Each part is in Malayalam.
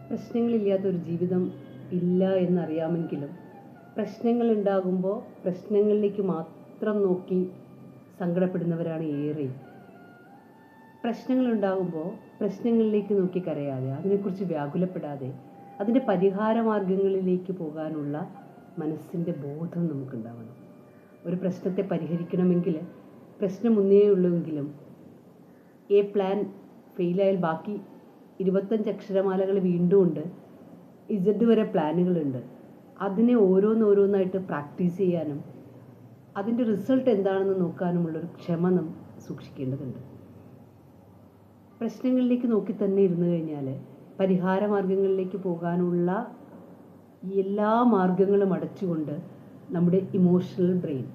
പ്രശ്നങ്ങളില്ലാത്തൊരു ജീവിതം ഇല്ല എന്നറിയാമെങ്കിലും പ്രശ്നങ്ങൾ ഉണ്ടാകുമ്പോൾ പ്രശ്നങ്ങളിലേക്ക് മാത്രം നോക്കി സങ്കടപ്പെടുന്നവരാണ് ഏറെ. പ്രശ്നങ്ങളുണ്ടാകുമ്പോൾ പ്രശ്നങ്ങളിലേക്ക് നോക്കി കരയാതെ, അതിനെക്കുറിച്ച് വ്യാകുലപ്പെടാതെ അതിൻ്റെ പരിഹാര മാർഗങ്ങളിലേക്ക് പോകാനുള്ള മനസ്സിൻ്റെ ബോധം നമുക്കുണ്ടാവണം. ഒരു പ്രശ്നത്തെ പരിഹരിക്കണമെങ്കിൽ പ്രശ്നം ഒന്നേ ഉള്ളുവെങ്കിലും എ പ്ലാൻ ഫെയിലായാൽ ബാക്കി 25 അക്ഷരമാലകൾ വീണ്ടും ഉണ്ട്. ഇസഡ് വരെ പ്ലാനുകളുണ്ട്. അതിനെ ഓരോന്നോരോന്നായിട്ട് പ്രാക്ടീസ് ചെയ്യാനും അതിൻ്റെ റിസൾട്ട് എന്താണെന്ന് നോക്കാനുമുള്ളൊരു ക്ഷമ നാം സൂക്ഷിക്കേണ്ടതുണ്ട്. പ്രശ്നങ്ങളിലേക്ക് നോക്കി തന്നെ ഇരുന്നു കഴിഞ്ഞാൽ പരിഹാര മാർഗങ്ങളിലേക്ക് പോകാനുള്ള എല്ലാ മാർഗങ്ങളും അടച്ചുകൊണ്ട് നമ്മുടെ ഇമോഷണൽ ബ്രെയിൻ,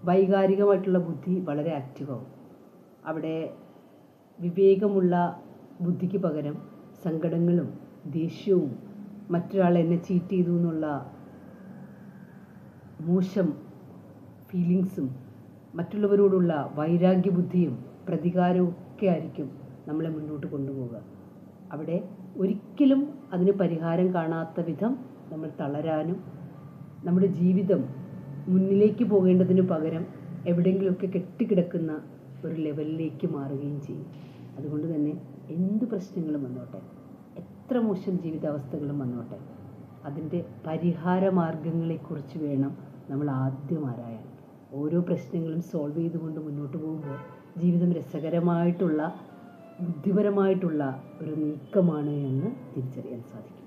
വൈകാരികമായിട്ടുള്ള ബുദ്ധി വളരെ ആക്റ്റീവാകും. അവിടെ വിവേകമുള്ള ബുദ്ധിക്ക് പകരം സങ്കടങ്ങളും ദേഷ്യവും മറ്റൊരാൾ എന്നെ ചീറ്റ് ചെയ്തു എന്നുള്ള മോശം ഫീലിങ്സും മറ്റുള്ളവരോടുള്ള വൈരാഗ്യ ബുദ്ധിയും പ്രതികാരവും ഒക്കെ ആയിരിക്കും നമ്മളെ മുന്നോട്ട് കൊണ്ടുപോവുക. അവിടെ ഒരിക്കലും അതിന് പരിഹാരം കാണാത്ത വിധം നമ്മൾ തളരാനും നമ്മുടെ ജീവിതം മുന്നിലേക്ക് പോകേണ്ടതിന് പകരം എവിടെയെങ്കിലുമൊക്കെ കെട്ടിക്കിടക്കുന്ന ഒരു ലെവലിലേക്ക് മാറുകയും ചെയ്യും. അതുകൊണ്ട് തന്നെ എന്ത് പ്രശ്നങ്ങളും വന്നോട്ടെ, എത്ര മോശം ജീവിതാവസ്ഥകളും വന്നോട്ടെ, അതിൻ്റെ പരിഹാര മാർഗങ്ങളെക്കുറിച്ച് വേണം നമ്മൾ ആദ്യം ആരായാൻ. ഓരോ പ്രശ്നങ്ങളും സോൾവ് ചെയ്തുകൊണ്ട് മുന്നോട്ട് പോകുമ്പോൾ ജീവിതം രസകരമായിട്ടുള്ള ബുദ്ധിപരമായിട്ടുള്ള ഒരു നീക്കമാണ് എന്ന് തിരിച്ചറിയാൻ സാധിക്കും.